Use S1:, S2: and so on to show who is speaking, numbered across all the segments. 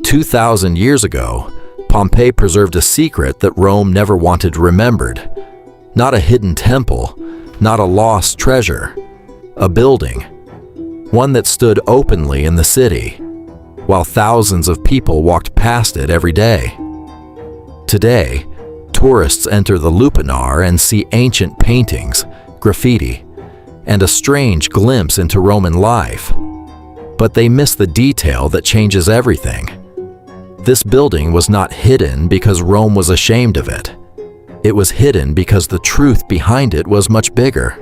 S1: 2,000 years ago, Pompeii preserved a secret that Rome never wanted remembered. Not a hidden temple, not a lost treasure. A building. One that stood openly in the city, while thousands of people walked past it every day. Today, tourists enter the Lupanar and see ancient paintings, graffiti, and a strange glimpse into Roman life. But they miss the detail that changes everything. This building was not hidden because Rome was ashamed of it. It was hidden because the truth behind it was much bigger.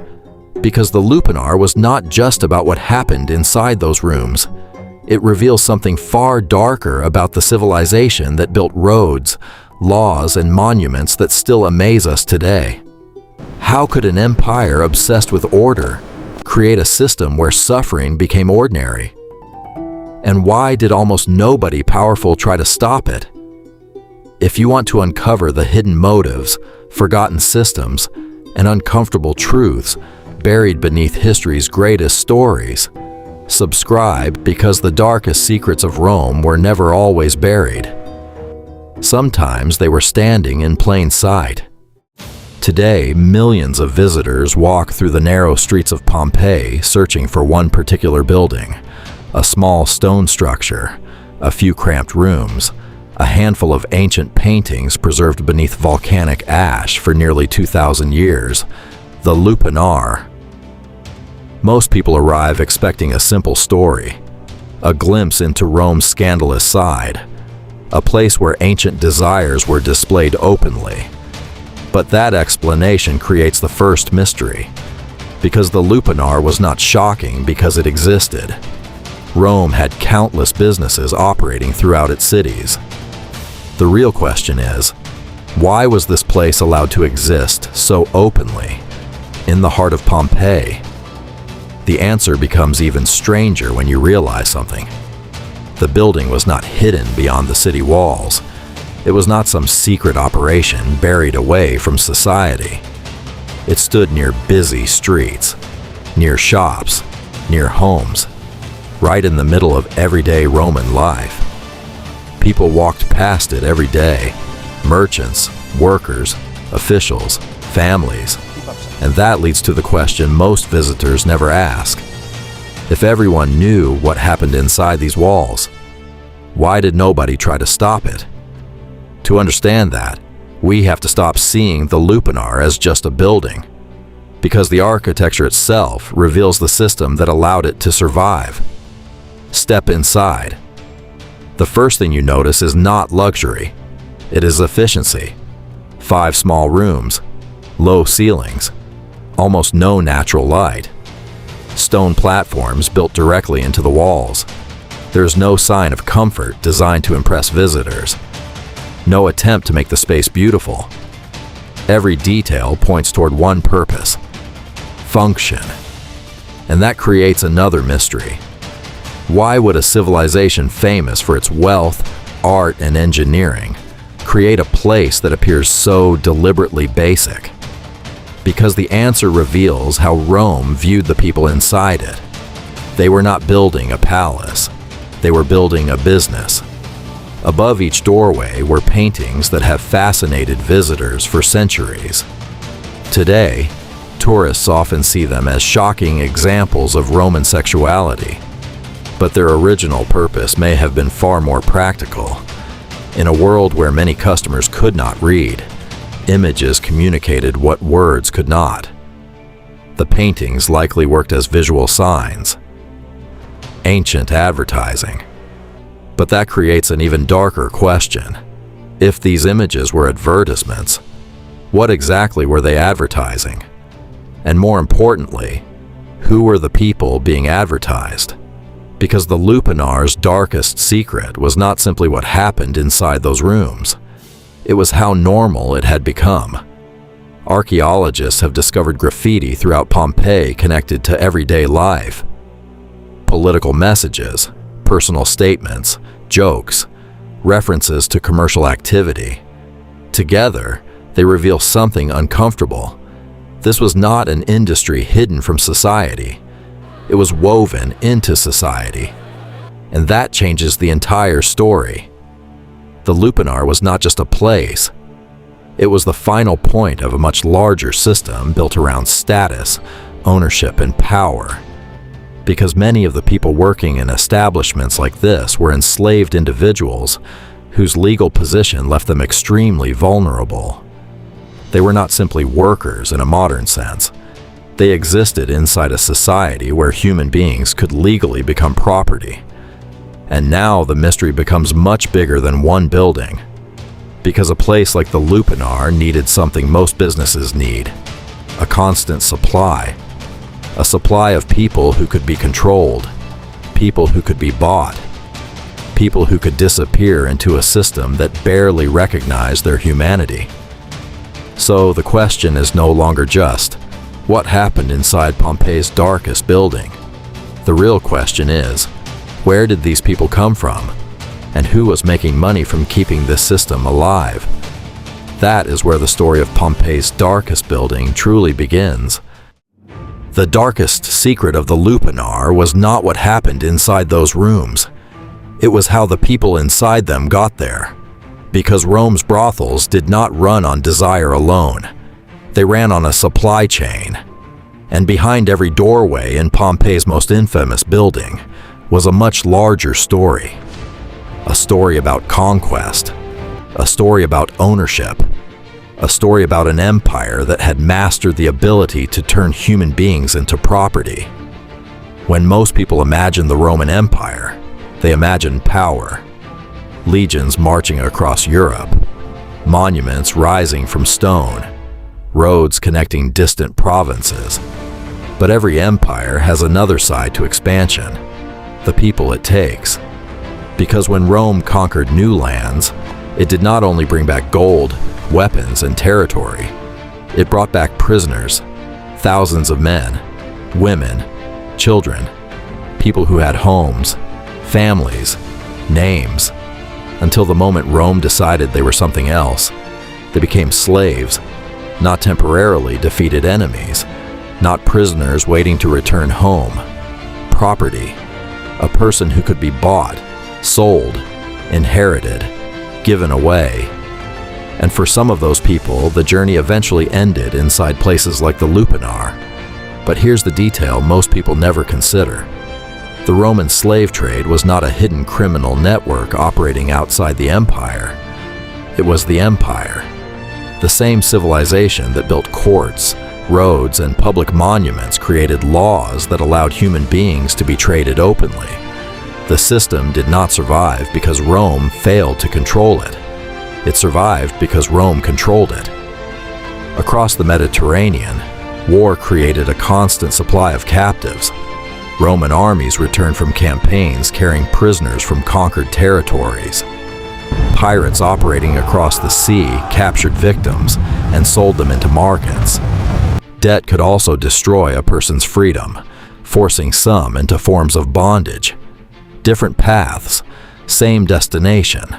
S1: Because the Lupanar was not just about what happened inside those rooms. It reveals something far darker about the civilization that built roads, laws, and monuments that still amaze us today. How could an empire obsessed with order create a system where suffering became ordinary? And why did almost nobody powerful try to stop it? If you want to uncover the hidden motives, forgotten systems, and uncomfortable truths buried beneath history's greatest stories, subscribe, because the darkest secrets of Rome were never always buried. Sometimes they were standing in plain sight. Today, millions of visitors walk through the narrow streets of Pompeii searching for one particular building. A small stone structure, a few cramped rooms, a handful of ancient paintings preserved beneath volcanic ash for nearly 2,000 years, the Lupanar. Most people arrive expecting a simple story, a glimpse into Rome's scandalous side, a place where ancient desires were displayed openly. But that explanation creates the first mystery, because the Lupanar was not shocking because it existed. Rome had countless businesses operating throughout its cities. The real question is, why was this place allowed to exist so openly, in the heart of Pompeii? The answer becomes even stranger when you realize something. The building was not hidden beyond the city walls. It was not some secret operation buried away from society. It stood near busy streets, near shops, near homes, right in the middle of everyday Roman life. People walked past it every day, merchants, workers, officials, families, and that leads to the question most visitors never ask. If everyone knew what happened inside these walls, why did nobody try to stop it? To understand that, we have to stop seeing the Lupanar as just a building, because the architecture itself reveals the system that allowed it to survive. Step inside. The first thing you notice is not luxury. It is efficiency. 5 small rooms, low ceilings, almost no natural light. Stone platforms built directly into the walls. There is no sign of comfort designed to impress visitors. No attempt to make the space beautiful. Every detail points toward one purpose: function. And that creates another mystery. Why would a civilization famous for its wealth, art, and engineering create a place that appears so deliberately basic? Because the answer reveals how Rome viewed the people inside it. They were not building a palace. They were building a business. Above each doorway were paintings that have fascinated visitors for centuries. Today, tourists often see them as shocking examples of Roman sexuality. But their original purpose may have been far more practical. In a world where many customers could not read, images communicated what words could not. The paintings likely worked as visual signs. Ancient advertising. But that creates an even darker question. If these images were advertisements, what exactly were they advertising? And more importantly, who were the people being advertised? Because the Lupanar's darkest secret was not simply what happened inside those rooms. It was how normal it had become. Archaeologists have discovered graffiti throughout Pompeii connected to everyday life. Political messages, personal statements, jokes, references to commercial activity. Together, they reveal something uncomfortable. This was not an industry hidden from society. It was woven into society. And that changes the entire story. The Lupanar was not just a place. It was the final point of a much larger system built around status, ownership, and power. Because many of the people working in establishments like this were enslaved individuals whose legal position left them extremely vulnerable. They were not simply workers in a modern sense. They existed inside a society where human beings could legally become property. And now the mystery becomes much bigger than one building. Because a place like the Lupanar needed something most businesses need: a constant supply. A supply of people who could be controlled, people who could be bought, people who could disappear into a system that barely recognized their humanity. So the question is no longer just, what happened inside Pompeii's darkest building? The real question is, where did these people come from? And who was making money from keeping this system alive? That is where the story of Pompeii's darkest building truly begins. The darkest secret of the Lupanar was not what happened inside those rooms. It was how the people inside them got there. Because Rome's brothels did not run on desire alone. They ran on a supply chain. And behind every doorway in Pompeii's most infamous building was a much larger story. A story about conquest. A story about ownership. A story about an empire that had mastered the ability to turn human beings into property. When most people imagine the Roman Empire, they imagine power. Legions marching across Europe, monuments rising from stone, roads connecting distant provinces. But every empire has another side to expansion: the people it takes. Because when Rome conquered new lands, it did not only bring back gold, weapons, and territory. It brought back prisoners, thousands of men, women, children, people who had homes, families, names, until the moment Rome decided they were something else. They became slaves, not temporarily defeated enemies, not prisoners waiting to return home. Property, a person who could be bought, sold, inherited, given away. And for some of those people, the journey eventually ended inside places like the Lupanar. But here's the detail most people never consider. The Roman slave trade was not a hidden criminal network operating outside the empire. It was the empire. The same civilization that built courts, roads, and public monuments created laws that allowed human beings to be traded openly. The system did not survive because Rome failed to control it. It survived because Rome controlled it. Across the Mediterranean, war created a constant supply of captives. Roman armies returned from campaigns carrying prisoners from conquered territories. Pirates operating across the sea captured victims and sold them into markets. Debt could also destroy a person's freedom, forcing some into forms of bondage. Different paths, same destination.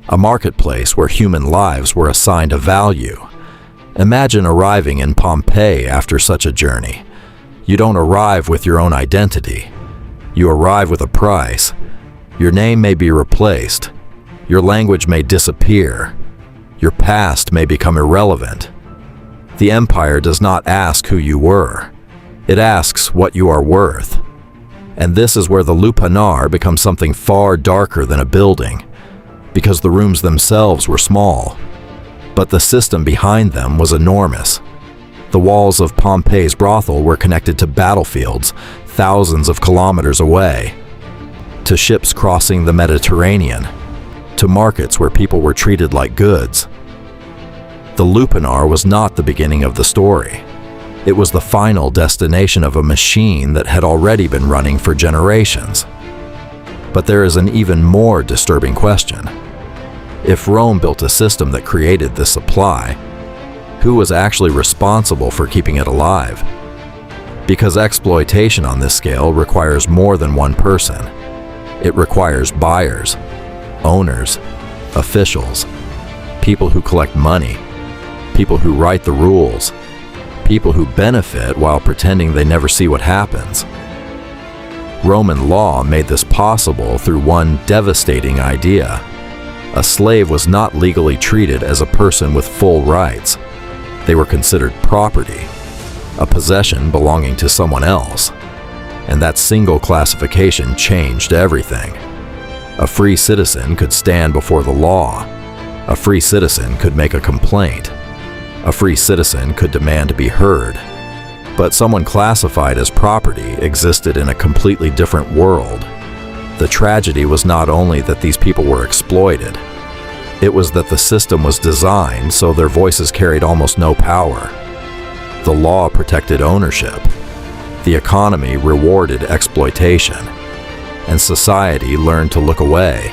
S1: A marketplace where human lives were assigned a value. Imagine arriving in Pompeii after such a journey. You don't arrive with your own identity. You arrive with a price. Your name may be replaced. Your language may disappear. Your past may become irrelevant. The empire does not ask who you were. It asks what you are worth. And this is where the Lupanar becomes something far darker than a building, because the rooms themselves were small, but the system behind them was enormous. The walls of Pompeii's brothel were connected to battlefields thousands of kilometers away, to ships crossing the Mediterranean, to markets where people were treated like goods. The Lupanar was not the beginning of the story. It was the final destination of a machine that had already been running for generations. But there is an even more disturbing question. If Rome built a system that created this supply, who was actually responsible for keeping it alive? Because exploitation on this scale requires more than one person. It requires buyers, owners, officials, people who collect money, people who write the rules, people who benefit while pretending they never see what happens. Roman law made this possible through one devastating idea. A slave was not legally treated as a person with full rights. They were considered property, a possession belonging to someone else. And that single classification changed everything. A free citizen could stand before the law. A free citizen could make a complaint. A free citizen could demand to be heard. But someone classified as property existed in a completely different world. The tragedy was not only that these people were exploited, it was that the system was designed so their voices carried almost no power. The law protected ownership. The economy rewarded exploitation. And society learned to look away.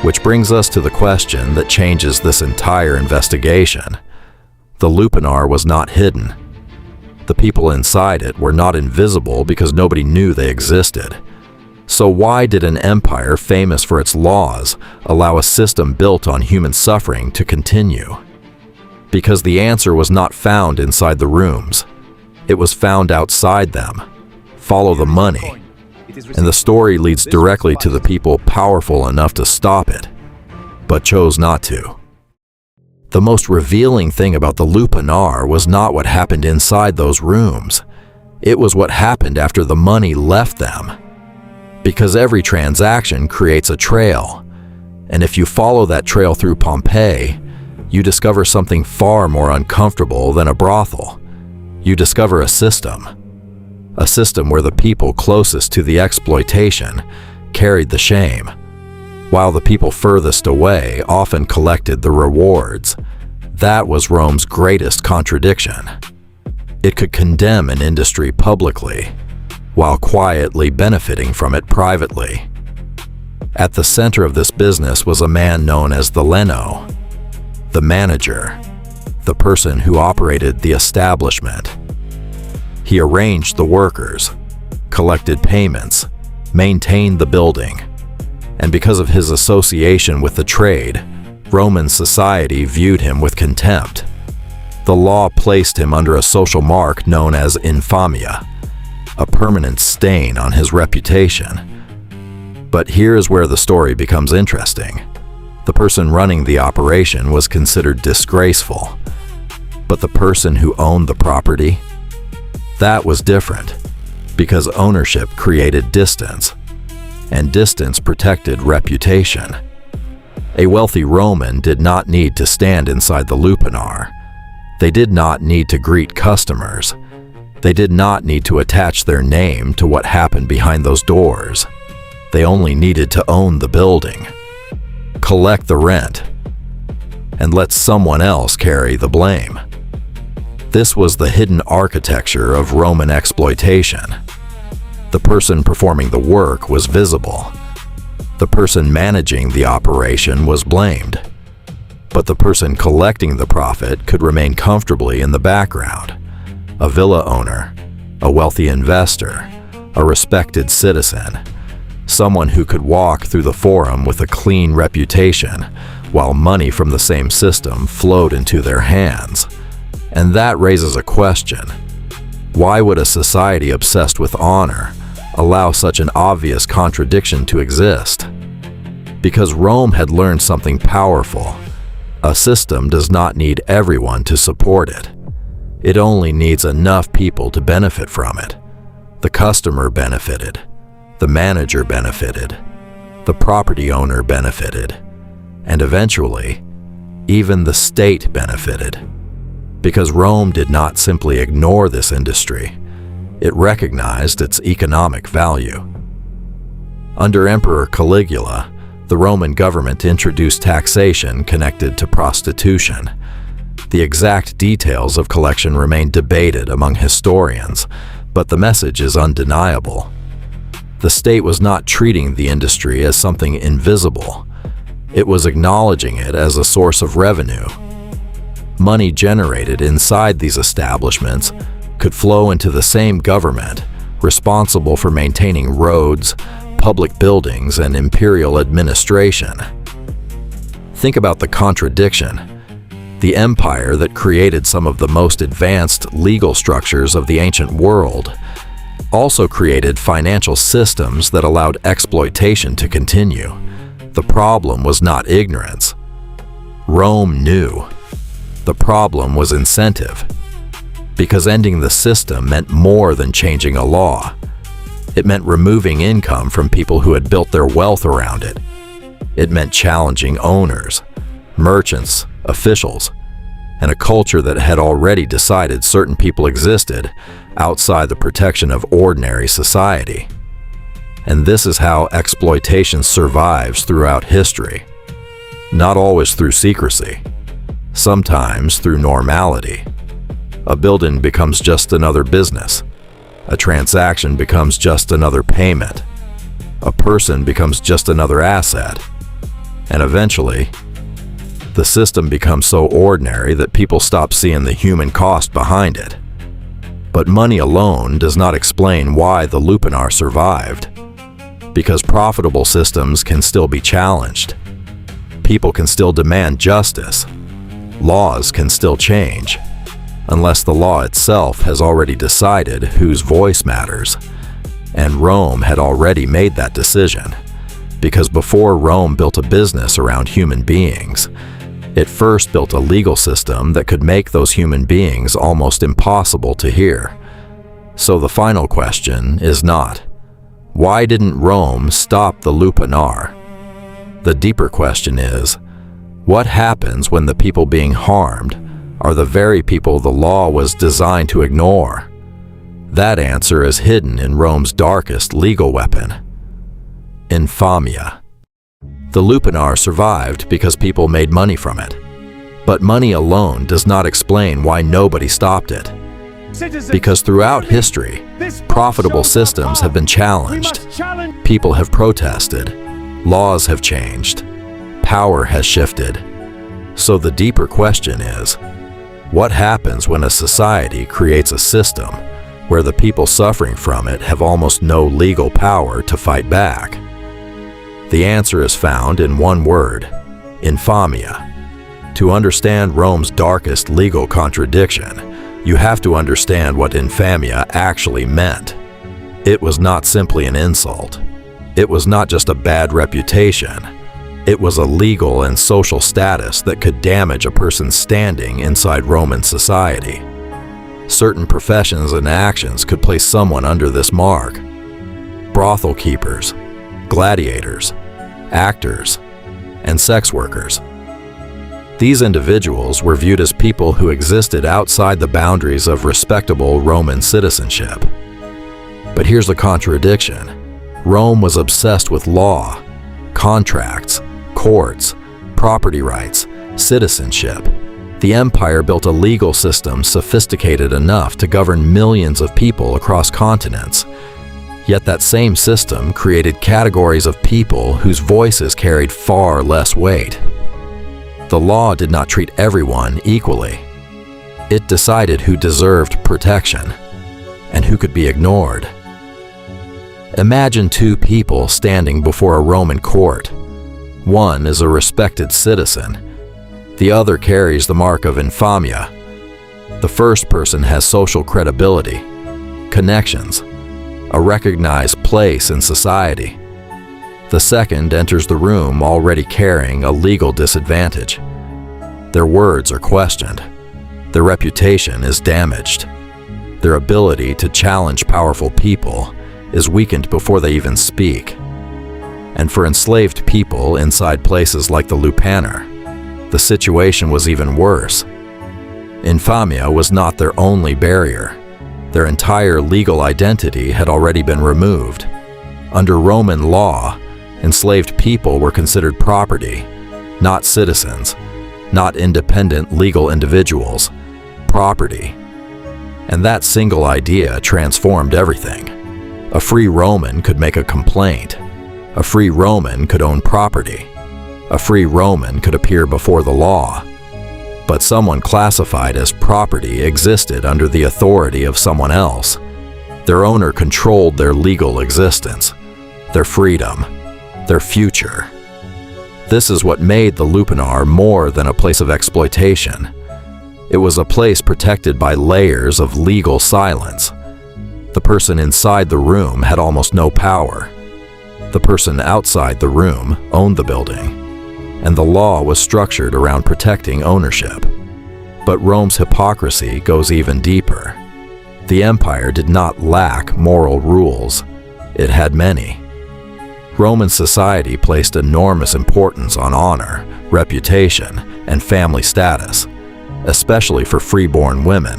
S1: Which brings us to the question that changes this entire investigation. The Lupanar was not hidden. The people inside it were not invisible because nobody knew they existed. So why did an empire famous for its laws allow a system built on human suffering to continue? Because the answer was not found inside the rooms. It was found outside them. Follow the money. And the story leads directly to the people powerful enough to stop it, but chose not to. The most revealing thing about the Lupanar was not what happened inside those rooms. It was what happened after the money left them. Because every transaction creates a trail. And if you follow that trail through Pompeii, you discover something far more uncomfortable than a brothel. You discover a system. A system where the people closest to the exploitation carried the shame, while the people furthest away often collected the rewards. That was Rome's greatest contradiction. It could condemn an industry publicly, while quietly benefiting from it privately. At the center of this business was a man known as the Leno, the manager, the person who operated the establishment. He arranged the workers, collected payments, maintained the building, and because of his association with the trade, Roman society viewed him with contempt. The law placed him under a social mark known as infamia, a permanent stain on his reputation. But here's where the story becomes interesting. The person running the operation was considered disgraceful, but the person who owned the property? That was different, because ownership created distance, and distance protected reputation. A wealthy Roman did not need to stand inside the Lupanar. They did not need to greet customers. They did not need to attach their name to what happened behind those doors. They only needed to own the building, collect the rent, and let someone else carry the blame. This was the hidden architecture of Roman exploitation. The person performing the work was visible. The person managing the operation was blamed. But the person collecting the profit could remain comfortably in the background. A villa owner, a wealthy investor, a respected citizen, someone who could walk through the forum with a clean reputation, while money from the same system flowed into their hands. And that raises a question. Why would a society obsessed with honor allow such an obvious contradiction to exist? Because Rome had learned something powerful. A system does not need everyone to support it. It only needs enough people to benefit from it. The customer benefited. The manager benefited. The property owner benefited. And eventually, even the state benefited. Because Rome did not simply ignore this industry, it recognized its economic value. Under Emperor Caligula, the Roman government introduced taxation connected to prostitution. The exact details of collection remain debated among historians, but the message is undeniable. The state was not treating the industry as something invisible. It was acknowledging it as a source of revenue. Money generated inside these establishments could flow into the same government, responsible for maintaining roads, public buildings, and imperial administration. Think about the contradiction. The empire that created some of the most advanced legal structures of the ancient world also created financial systems that allowed exploitation to continue. The problem was not ignorance. Rome knew. The problem was incentive. Because ending the system meant more than changing a law. It meant removing income from people who had built their wealth around it. It meant challenging owners, merchants, officials, and a culture that had already decided certain people existed outside the protection of ordinary society. And this is how exploitation survives throughout history. Not always through secrecy, sometimes through normality. A building becomes just another business. A transaction becomes just another payment. A person becomes just another asset. And eventually, the system becomes so ordinary that people stop seeing the human cost behind it. But money alone does not explain why the Lupanar survived. Because profitable systems can still be challenged. People can still demand justice. Laws can still change, unless the law itself has already decided whose voice matters. And Rome had already made that decision, because before Rome built a business around human beings, it first built a legal system that could make those human beings almost impossible to hear. So the final question is not, why didn't Rome stop the Lupanar? The deeper question is, what happens when the people being harmed are the very people the law was designed to ignore? That answer is hidden in Rome's darkest legal weapon, infamia. The Lupanar survived because people made money from it. But money alone does not explain why nobody stopped it. Because throughout history, profitable systems have been challenged. People have protested. Laws have changed. Power has shifted. So the deeper question is, what happens when a society creates a system where the people suffering from it have almost no legal power to fight back? The answer is found in one word, infamia. To understand Rome's darkest legal contradiction, you have to understand what infamia actually meant. It was not simply an insult. It was not just a bad reputation. It was a legal and social status that could damage a person's standing inside Roman society. Certain professions and actions could place someone under this mark. Brothel keepers, gladiators, actors, and sex workers. These individuals were viewed as people who existed outside the boundaries of respectable Roman citizenship. But here's the contradiction. Rome was obsessed with law, contracts, courts, property rights, citizenship. The empire built a legal system sophisticated enough to govern millions of people across continents. Yet that same system created categories of people whose voices carried far less weight. The law did not treat everyone equally. It decided who deserved protection and who could be ignored. Imagine two people standing before a Roman court. One is a respected citizen. The other carries the mark of infamia. The first person has social credibility, connections, a recognized place in society. The second enters the room already carrying a legal disadvantage. Their words are questioned. Their reputation is damaged. Their ability to challenge powerful people is weakened before they even speak. And for enslaved people inside places like the Lupanar, the situation was even worse. Infamia was not their only barrier. Their entire legal identity had already been removed. Under Roman law, enslaved people were considered property, not citizens, not independent legal individuals, property. And that single idea transformed everything. A free Roman could make a complaint. A free Roman could own property. A free Roman could appear before the law. But someone classified as property existed under the authority of someone else. Their owner controlled their legal existence, their freedom, their future. This is what made the Lupanar more than a place of exploitation. It was a place protected by layers of legal silence. The person inside the room had almost no power. The person outside the room owned the building, and the law was structured around protecting ownership. But Rome's hypocrisy goes even deeper. The empire did not lack moral rules. It had many. Roman society placed enormous importance on honor, reputation, and family status. Especially for freeborn women,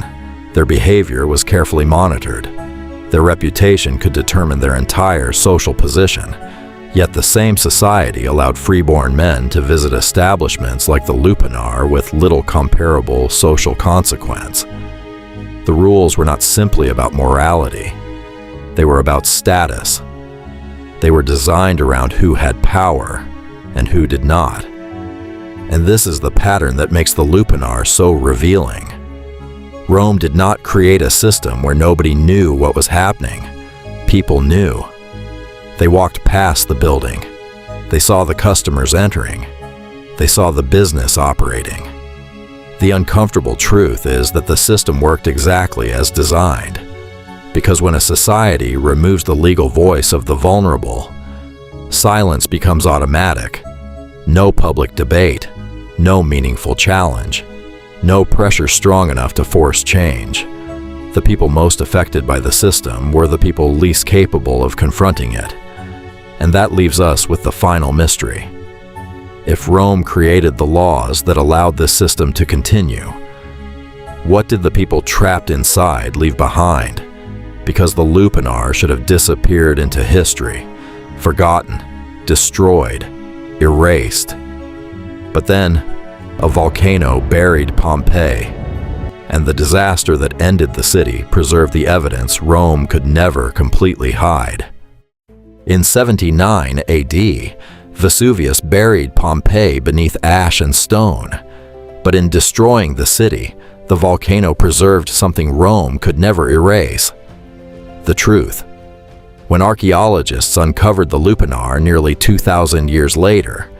S1: their behavior was carefully monitored. Their reputation could determine their entire social position. Yet the same society allowed freeborn men to visit establishments like the Lupanar with little comparable social consequence. The rules were not simply about morality. They were about status. They were designed around who had power and who did not. And this is the pattern that makes the Lupanar so revealing. Rome did not create a system where nobody knew what was happening. People knew. They walked past the building. They saw the customers entering. They saw the business operating. The uncomfortable truth is that the system worked exactly as designed. Because when a society removes the legal voice of the vulnerable, silence becomes automatic. No public debate, no meaningful challenge, no pressure strong enough to force change. The people most affected by the system were the people least capable of confronting it. And that leaves us with the final mystery. If Rome created the laws that allowed this system to continue, what did the people trapped inside leave behind? Because the Lupanar should have disappeared into history, forgotten, destroyed, erased. But then, a volcano buried Pompeii, and the disaster that ended the city preserved the evidence Rome could never completely hide. In 79 AD, Vesuvius buried Pompeii beneath ash and stone. But in destroying the city, the volcano preserved something Rome could never erase: the truth. When archaeologists uncovered the Lupanar nearly 2,000 years later,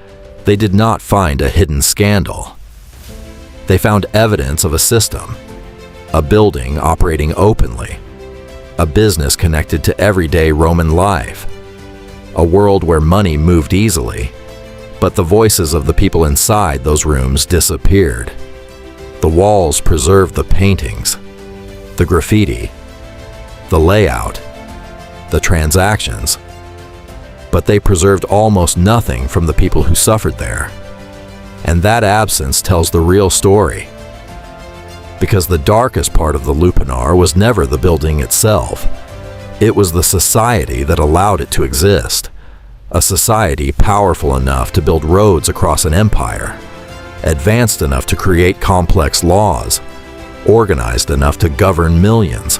S1: they did not find a hidden scandal. They found evidence of a system, a building operating openly, a business connected to everyday Roman life, a world where money moved easily, but the voices of the people inside those rooms disappeared. The walls preserved the paintings, the graffiti, the layout, the transactions, but they preserved almost nothing from the people who suffered there. And that absence tells the real story. Because the darkest part of the Lupanar was never the building itself. It was the society that allowed it to exist. A society powerful enough to build roads across an empire, advanced enough to create complex laws, organized enough to govern millions,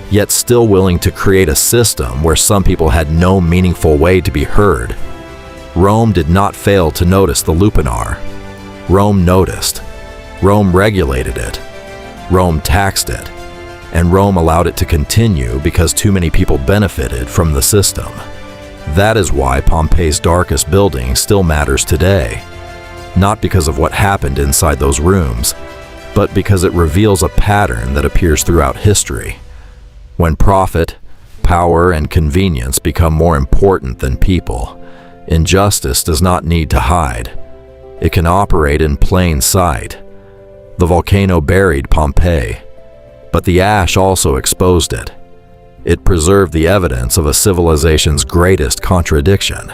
S1: yet still willing to create a system where some people had no meaningful way to be heard. Rome did not fail to notice the Lupanar. Rome noticed. Rome regulated it. Rome taxed it. And Rome allowed it to continue because too many people benefited from the system. That is why Pompeii's darkest building still matters today. Not because of what happened inside those rooms, but because it reveals a pattern that appears throughout history. When profit, power, and convenience become more important than people, injustice does not need to hide. It can operate in plain sight. The volcano buried Pompeii, but the ash also exposed it. It preserved the evidence of a civilization's greatest contradiction,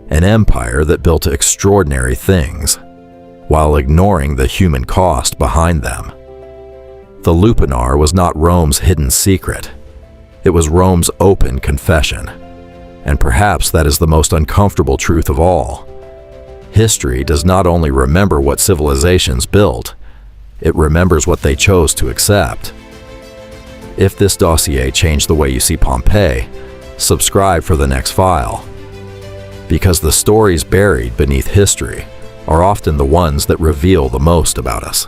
S1: an empire that built extraordinary things, while ignoring the human cost behind them. The Lupanar was not Rome's hidden secret. It was Rome's open confession. And perhaps that is the most uncomfortable truth of all. History does not only remember what civilizations built, it remembers what they chose to accept. If this dossier changed the way you see Pompeii, subscribe for the next file. Because the stories buried beneath history are often the ones that reveal the most about us.